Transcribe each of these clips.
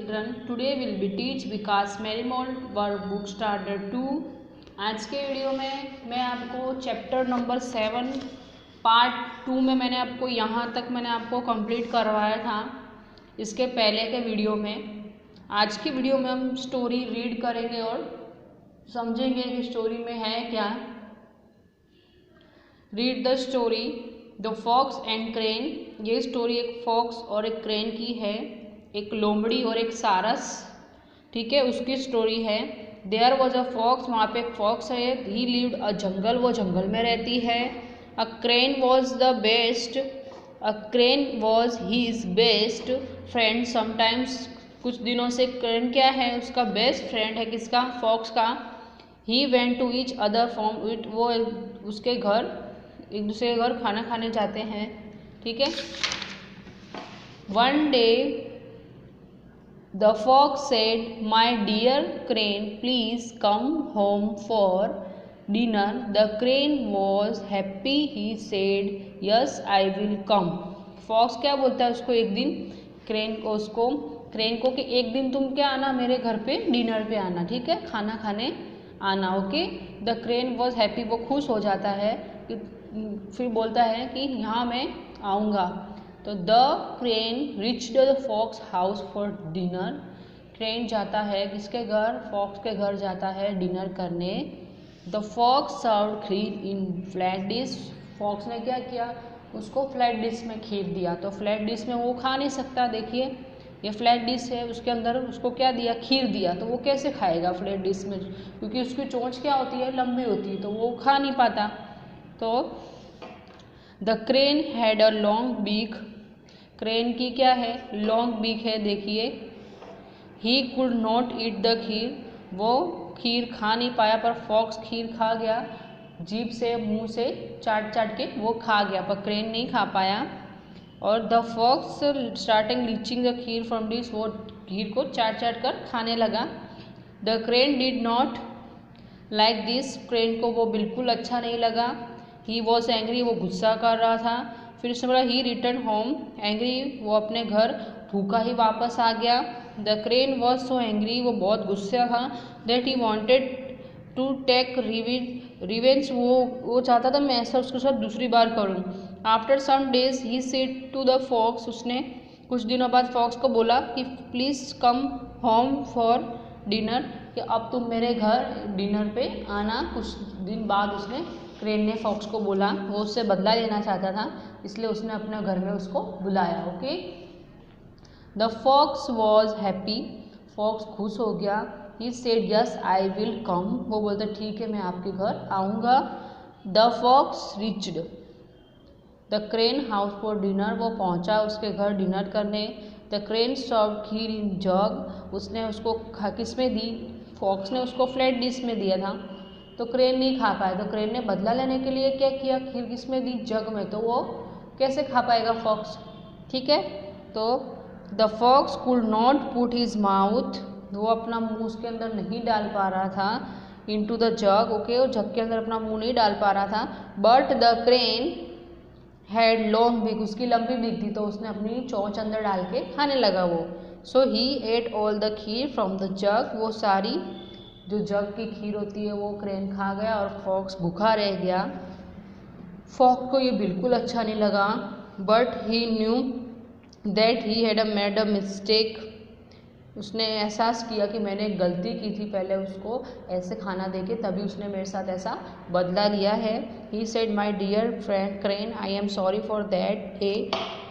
children, today will be teach Vikas मेरीमोल्ड workbook starter 2। आज के वीडियो में मैं आपको चैप्टर नंबर 7 पार्ट 2 में मैंने आपको यहाँ तक मैंने आपको कंप्लीट करवाया था इसके पहले के वीडियो में। आज की वीडियो में हम स्टोरी रीड करेंगे और समझेंगे कि स्टोरी में है क्या। Read the story the fox and crane. ये स्टोरी एक फॉक्स और एक क्रेन की है, एक लोमड़ी और एक सारस, ठीक है, उसकी स्टोरी है। देयर वॉज अ फॉक्स, वहाँ पे एक फॉक्स है। ही लिव्ड अ जंगल, वो जंगल में रहती है। A crane was the best, a crane was his best friend sometimes. कुछ दिनों से क्रेन क्या है, उसका बेस्ट फ्रेंड है, किसका, फॉक्स का। He went to each other from it, वो उसके घर एक दूसरे के घर खाना खाने जाते हैं, ठीक है। One day the fox said my dear crane please come home for dinner. The crane was happy, he said yes I will come. Fox क्या बोलता है उसको एक दिन, क्रेन को कि एक दिन तुम क्या आना मेरे घर पे डिनर पे आना, ठीक है, खाना खाने आना, okay. The crane was happy, वो खुश हो जाता है, फिर बोलता है कि यहाँ मैं आऊँगा। तो the crane reached the fox house for dinner. Crane जाता है किसके घर, फॉक्स के घर जाता है डिनर करने। The fox served kheer in flat dish. Fox ने क्या किया, उसको फ्लैट डिश में खीर दिया। तो फ्लैट डिश में वो खा नहीं सकता, देखिए ये फ्लैट डिश है, उसके अंदर उसको क्या दिया, खीर दिया। तो वो कैसे खाएगा फ्लैट डिश में, क्योंकि उसकी चोंच क्या होती है, लंबी होती है, तो वो खा नहीं पाता। तो the crane had a long beak, crane की क्या है, लॉन्ग बीक है, देखिए। He could not eat the kheer, वो खीर खा नहीं पाया, पर फॉक्स खीर खा गया, जीभ से मुंह से चाट चाट के वो खा गया, पर क्रेन नहीं खा पाया। और the fox starting leaching the kheer from dish, वो खीर को चाट चाट कर खाने लगा। The crane did not like this, crane को वो बिल्कुल अच्छा नहीं लगा। ही वॉज एंग्री, वो गुस्सा कर रहा था। फिर उसने बोला ही रिटर्न होम एंग्री, वो अपने घर भूखा ही वापस आ गया। The crane was so angry, वो बहुत गुस्सा था। That he wanted to take revenge, वो चाहता था मैं ऐसा उसके साथ दूसरी बार करूँ। After some days he said to the fox, उसने कुछ दिनों बाद फॉक्स को बोला कि please come home for dinner, कि अब तुम मेरे घर डिनर पे आना। कुछ दिन बाद उसने, क्रेन ने फॉक्स को बोला, वो उससे बदला लेना चाहता था, इसलिए उसने अपने घर में उसको बुलाया, okay. The fox was happy, fox खुश हो गया। He said yes I will come, वो बोलता ठीक है मैं आपके घर आऊँगा। The fox reached the crane house for dinner, वो पहुँचा उसके घर डिनर करने। The crane served kheer in jug, उसने उसको किस में दी, फॉक्स ने उसको फ्लैट डिश में दिया था, तो क्रेन नहीं खा पाया। तो क्रेन ने बदला लेने के लिए क्या किया, खीर किस में दी, जग में, तो वो कैसे खा पाएगा फॉक्स, ठीक है। तो the fox could not put his mouth, वो अपना मुंह उसके अंदर नहीं डाल पा रहा था, इनटू द जग, ओके, वो जग के अंदर अपना मुंह नहीं डाल पा रहा था। But the crane had long beak, उसकी लंबी बीक थी, तो उसने अपनी चोंच अंदर डाल के खाने लगा वो। So he ate all the kheer from the jug, वो सारी जो जग की खीर होती है वो क्रेन खा गया और फॉक्स भूखा रह गया। फॉक्स को ये बिल्कुल अच्छा नहीं लगा। But he knew that he had made a mistake, उसने एहसास किया कि मैंने एक गलती की थी पहले उसको ऐसे खाना देके, तभी उसने मेरे साथ ऐसा बदला लिया है। He said my dear friend crane I am sorry for that day,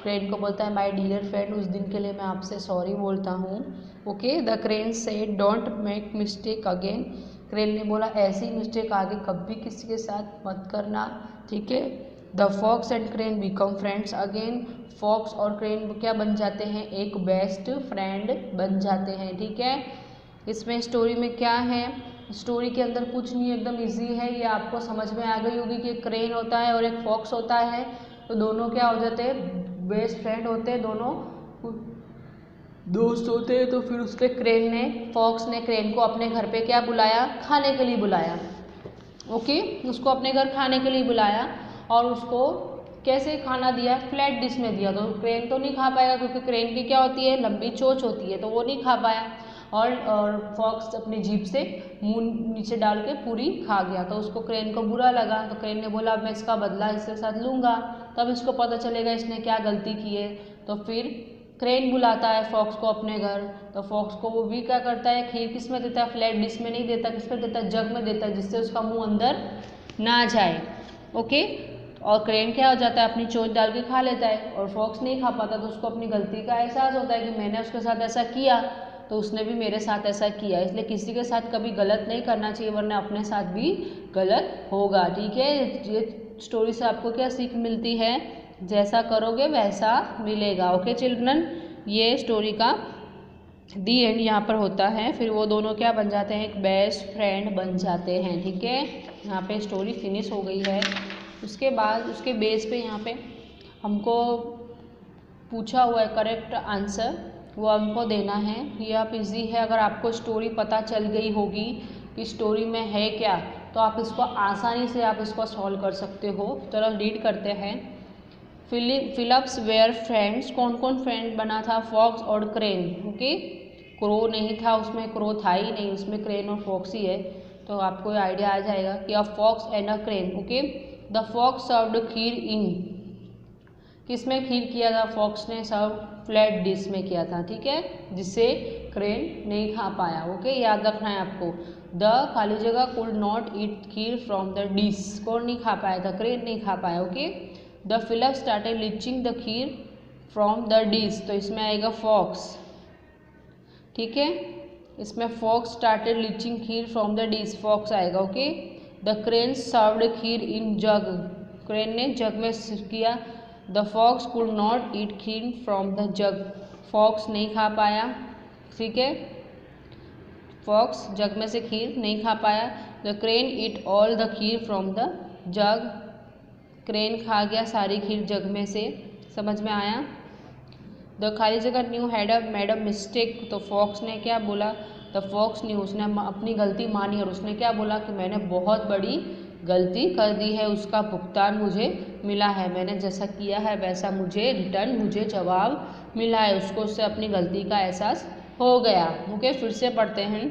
crane को बोलता है माई डियर फ्रेंड, उस दिन के लिए मैं आपसे सॉरी बोलता हूँ, okay. The crane said don't make mistake again, crane ने बोला ऐसी मिस्टेक आगे कभी किसी के साथ मत करना, ठीक है। The fox and crane become friends again, fox और क्रेन क्या बन जाते हैं, एक बेस्ट फ्रेंड बन जाते हैं, ठीक है। इसमें स्टोरी में क्या है, स्टोरी के अंदर कुछ नहीं, एकदम इजी है, ये आपको समझ में आ गई होगी कि एक क्रेन होता है और एक फॉक्स होता है, तो दोनों क्या हो जाते हैं, बेस्ट फ्रेंड होते हैं, दोनों दोस्त होते हैं। तो फिर उसके फॉक्स ने क्रेन को अपने घर पे क्या बुलाया, खाने के लिए बुलाया, ओके, उसको अपने घर खाने के लिए बुलाया और उसको कैसे खाना दिया, फ्लैट डिश में दिया, तो क्रेन तो नहीं खा पाएगा क्योंकि क्रेन की क्या होती है, लंबी चोंच होती है, तो वो नहीं खा पाया। और फॉक्स अपनी जीभ से मुंह नीचे डाल के पूरी खा गया, तो उसको क्रेन को बुरा लगा। तो क्रेन ने बोला अब मैं इसका बदला इसके साथ लूँगा, तब इसको पता चलेगा इसने क्या गलती की है। तो फिर क्रेन बुलाता है फॉक्स को अपने घर। तो फॉक्स को वो भी क्या करता है, खीर किस में देता है, फ्लैट डिश में नहीं देता, किस में देता है, जग में देता है, जिससे उसका मुंह अंदर ना जाए। ओके, और क्रेन क्या हो जाता है, अपनी चोंच डाल के खा लेता है, और फॉक्स नहीं खा पाता, तो उसको अपनी गलती का एहसास होता है कि मैंने उसके साथ ऐसा किया तो उसने भी मेरे साथ ऐसा किया। इसलिए किसी के साथ कभी गलत नहीं करना चाहिए, वरना अपने साथ भी गलत होगा। ठीक है, ये स्टोरी से आपको क्या सीख मिलती है, जैसा करोगे वैसा मिलेगा। ओके चिल्ड्रन, ये स्टोरी का दी एंड यहाँ पर होता है। फिर वो दोनों क्या बन जाते हैं, एक बेस्ट फ्रेंड बन जाते हैं। ठीक है, यहाँ पे स्टोरी फिनिश हो गई है। उसके बाद उसके बेस पे यहाँ पे हमको पूछा हुआ है करेक्ट आंसर, वो हमको देना है। ये आप इजी है, अगर आपको स्टोरी पता चल गई होगी कि स्टोरी में है क्या, तो आप इसको आसानी से आप इसको सॉल्व कर सकते हो। चलो रीड करते हैं। फिलिप्स वेयर फ्रेंड्स, कौन कौन फ्रेंड बना था, फॉक्स और क्रेन। ओके, क्रो नहीं था उसमें, क्रो था ही नहीं उसमें, क्रेन और फॉक्स ही है, तो आपको आइडिया आ जाएगा कि a fox and a crane. Okay, the fox served kheer in, किस में खीर किया था, फॉक्स ने सर्व फ्लैट डिश में किया था। ठीक है, जिससे क्रेन नहीं खा पाया। ओके, याद रखना है आपको। द खाली जगह could not eat kheer from the dish, कौन नहीं खा पाया था, क्रेन नहीं खा पाया। ओके, द फिलिप started licking the kheer from the dish, तो इसमें आएगा फॉक्स। ठीक है, इसमें fox started licking kheer from the dish, fox आएगा। Okay, the crane served kheer in jug, crane ने जग में किया। The fox could not eat kheer from the jug, fox नहीं खा पाया। ठीक है, फॉक्स जग में से खीर नहीं खा पाया। The crane eat all the kheer from the jug, crane खा गया सारी खीर जग में से। समझ में आया। द खाली जगह new had a made a mistake, तो फॉक्स ने क्या बोला, द फॉक्स न्यू, उसने अपनी गलती मानी और उसने क्या बोला कि मैंने बहुत बड़ी गलती कर दी है, उसका भुगतान मुझे मिला है, मैंने जैसा किया है वैसा मुझे रिटर्न, मुझे जवाब मिला है। उसको उससे अपनी गलती का एहसास हो गया। ओके, फिर से पढ़ते हैं।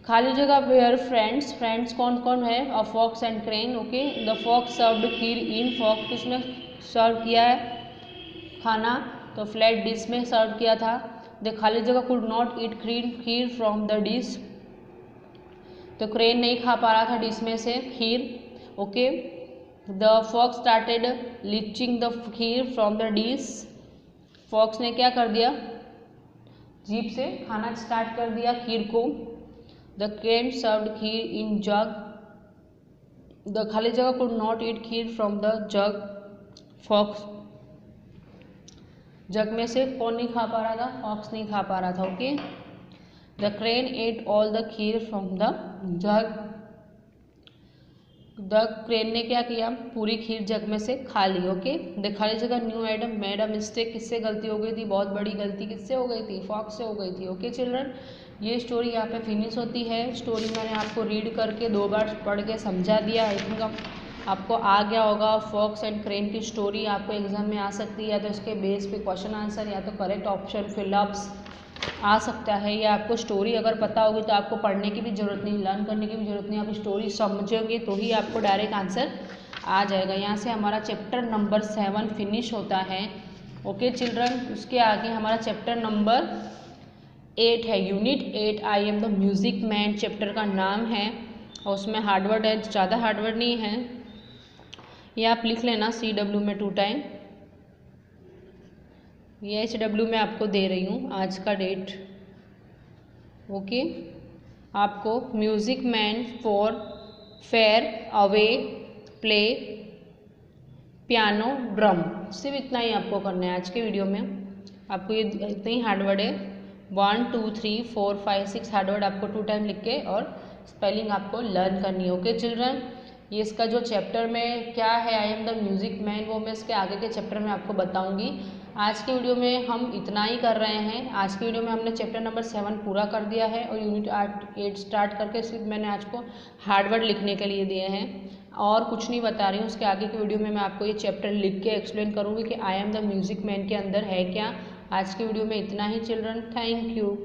खाली जगह वेयर फ्रेंड्स, फ्रेंड्स कौन कौन है, a fox and crane. Okay, the fox served kheer in, fox किसने सर्व किया है खाना, तो फ्लैट डिश में सर्व किया था। द खाली जगह could not eat kheer from the dish, तो क्रेन नहीं खा पा रहा था डिश में से खीर। Okay, the fox started licking the kheer from the dish, fox ने क्या कर दिया, जीभ से खाना स्टार्ट कर दिया खीर को। The crane served kheer in jug, the खाली जगह could not eat kheer from the jug, fox jug में से कौन नहीं खा पा रहा था, फॉक्स नहीं खा पा रहा था। Okay, the crane eight all the kheer from the jug, the crane ने क्या किया, पूरी खीर जग में से खा ली। ओके, द खाली जगह new Adam made a mistake, किससे गलती हो गई थी, बहुत बड़ी गलती किससे हो गई थी, फॉक्स से हो गई थी। ओके चिल्ड्रन, ये स्टोरी यहाँ पे फिनिश होती है। स्टोरी मैंने आपको रीड करके 2 बार पढ़ के समझा दिया। आई थिंक आपको आ गया होगा। फॉक्स एंड क्रेन की स्टोरी आपको एग्जाम में आ सकती है, या तो इसके बेस पे क्वेश्चन आंसर या तो करेक्ट ऑप्शन फिलअप्स आ सकता है। या आपको स्टोरी अगर पता होगी तो आपको पढ़ने की भी ज़रूरत नहीं, लर्न करने की भी ज़रूरत नहीं, आप स्टोरी समझोगे तो ही आपको डायरेक्ट आंसर आ जाएगा। यहाँ से हमारा चैप्टर नंबर 7 फिनिश होता है। ओके चिल्ड्रन, उसके आगे हमारा चैप्टर नंबर 8 है, unit 8 I am the music man chapter का नाम है, और उसमें हार्डवर्ड है, ज़्यादा हार्डवर्ड नहीं है, ये आप लिख लेना CW में 2 टाइम। ये HW में आपको दे रही हूँ आज का डेट। ओके, आपको music man for fair away play piano drum, सिर्फ इतना ही आपको करना है आज के वीडियो में। आपको ये इतने ही हार्डवर्ड है, 1 2 3 4 5 6 हार्डवर्ड आपको 2 टाइम लिख के और स्पेलिंग आपको लर्न करनी है। ओके चिल्ड्रन, ये इसका जो चैप्टर में क्या है I am the music man, वो मैं इसके आगे के चैप्टर में आपको बताऊंगी। आज के वीडियो में हम इतना ही कर रहे हैं। आज के वीडियो में हमने चैप्टर नंबर 7 पूरा कर दिया है और यूनिट 8 स्टार्ट करके सिर्फ मैंने आज को हार्डवर्ड लिखने के लिए दिए हैं। और कुछ नहीं बता रही हूँ, उसके आगे की वीडियो में मैं आपको ये चैप्टर लिख के एक्सप्लेन करूँगी कि I am the music man के अंदर है क्या। आज की वीडियो में इतना ही चिल्ड्रन, थैंक यू।